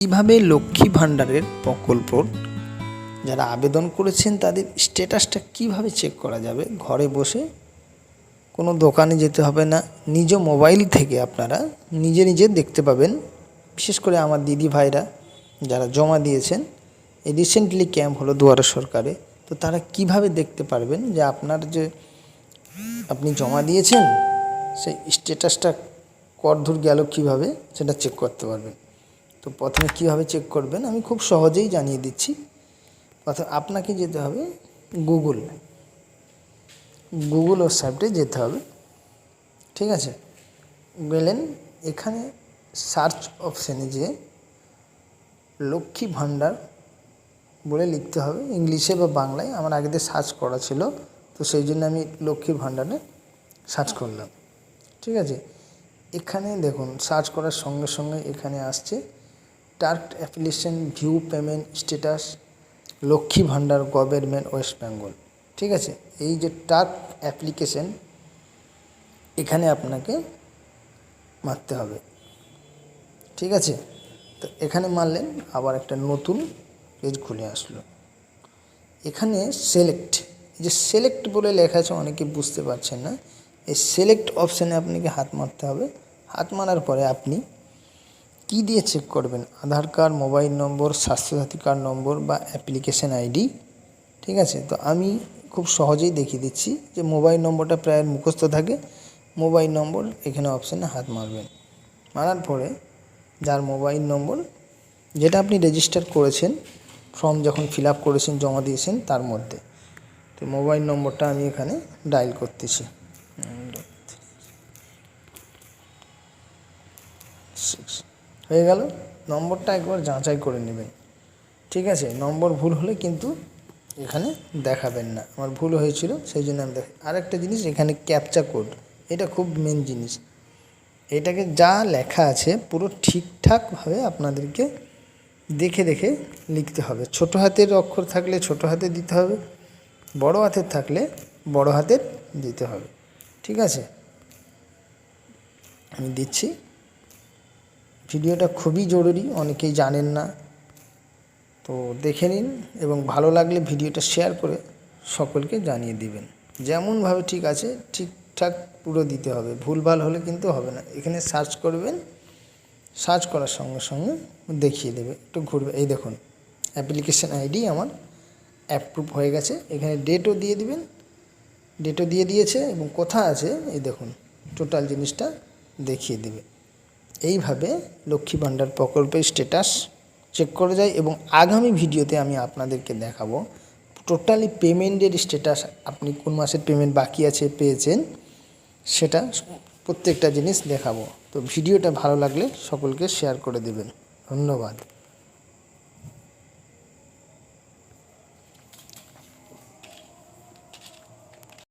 কিভাবে লক্ষ্মী ভাণ্ডারের প্রকল্পর যারা আবেদন করেছেন তাদের স্ট্যাটাসটা কিভাবে চেক করা যাবে? ঘরে বসে কোনো দোকানে যেতে হবে না, নিজ মোবাইল থেকে আপনারা নিজে নিজে দেখতে পাবেন। বিশেষ করে আমার দিদি ভাইরা যারা জমা দিয়েছেন, এই রিসেন্টলি ক্যাম্প হলো দুয়ারে সরকারে, তো তারা কিভাবে দেখতে পারবেন যে আপনার যে আপনি জমা দিয়েছেন সেই স্ট্যাটাসটা কতদূর গেল, কীভাবে সেটা চেক করতে পারবেন। তো প্রথমে কীভাবে চেক করবেন আমি খুব সহজেই জানিয়ে দিচ্ছি। প্রথমে আপনাকে যেতে হবে গুগল ওয়েবসাইটে যেতে হবে, ঠিক আছে। গেলেন, এখানে সার্চ অপশানে যে লক্ষ্মী ভাণ্ডার বলে লিখতে হবে, ইংলিশে বা বাংলায়। আমার আগে দিয়ে সার্চ করা ছিল, তো সেই জন্য আমি লক্ষ্মী ভাণ্ডারে সার্চ করলাম, ঠিক আছে। এখানে দেখুন, সার্চ করার সঙ্গে সঙ্গে এখানে আসছে target application view payment status Lakshmi Bhandar government West Bengal, ঠিক আছে। এই যে টার্গেট অ্যাপ্লিকেশন, এখানে আপনাকে মারতে হবে, ঠিক আছে। তো এখানে মারলেন, আবার একটা নতুন পেজ খুলে আসলো। এখানে সিলেক্ট, এই যে সিলেক্ট বলে লেখা আছে, অনেকে বুঝতে পারছেন না। এই সিলেক্ট অপশানে আপনাকে হাত মারতে হবে। হাত মারার পরে আপনি কি দিয়ে চেক করবেন? Aadhaar card, mobile number, Swasthyasathi card number বা অ্যাপ্লিকেশন আইডি, ঠিক আছে। তো আমি খুব সহজেই দেখিয়ে দিচ্ছি যে মোবাইল নম্বরটা প্রায় মুখস্থ থাকে। মোবাইল নম্বর এখানে অপশানে হাত মারবেন। মারার পরে যার মোবাইল নম্বর, যেটা আপনি রেজিস্টার করেছেন, ফর্ম যখন ফিল আপ করেছেন, জমা দিয়েছেন, তার মধ্যে তো মোবাইল নম্বরটা আমি এখানে ডায়াল করতেছি। হয়ে গেল। নম্বরটা একবার যাচাই করে নেবেন, ঠিক আছে। নম্বর ভুল হলে কিন্তু এখানে দেখাবেন না। আমার ভুল হয়েছিল, সেই জন্য আমি আরেকটা জিনিস, এখানে ক্যাপচা কোড, এটা খুব মেন জিনিস। এটাকে যা লেখা আছে পুরো ঠিকঠাকভাবে আপনাদেরকে দেখে দেখে লিখতে হবে। ছোটো হাতের অক্ষর থাকলে ছোটো হাতে দিতে হবে, বড় হাতের থাকলে বড় হাতের দিতে হবে, ঠিক আছে। আমি দিচ্ছি। ভিডিওটা খুবই জরুরি, অনেকেই জানেন না, তো দেখে নিন এবং ভালো লাগলে ভিডিওটা শেয়ার করে সকলকে জানিয়ে দিবেন। যেমনভাবে ঠিক আছে ঠিকঠাক পুরো দিতে হবে, ভুলভাল হলে কিন্তু হবে না। এখানে সার্চ করবেন, সার্চ করার সঙ্গে সঙ্গে দেখিয়ে দেবে, একটু ঘুরবে। এই দেখুন, অ্যাপ্লিকেশান আইডি আমার অ্যাপ্রুভ হয়ে গেছে। এখানে ডেটও দিয়ে দিবেন, ডেটও দিয়ে দিয়েছে এবং কোথায় আছে এই দেখুন, টোটাল জিনিসটা দেখিয়ে দেবে। এইভাবে লক্ষ্মী ভাণ্ডার প্রকল্পের স্ট্যাটাস চেক করে যায়। এবং আগামী ভিডিওতে আমি আপনাদেরকে দেখাবো টোটালি পেমেন্টের স্ট্যাটাস, আপনি কোন মাসের পেমেন্ট বাকি আছে, পেয়েছেন, সেটা প্রত্যেকটা জিনিস দেখাবো। তো ভিডিওটা ভালো লাগলে সকলকে শেয়ার করে দেবেন। ধন্যবাদ।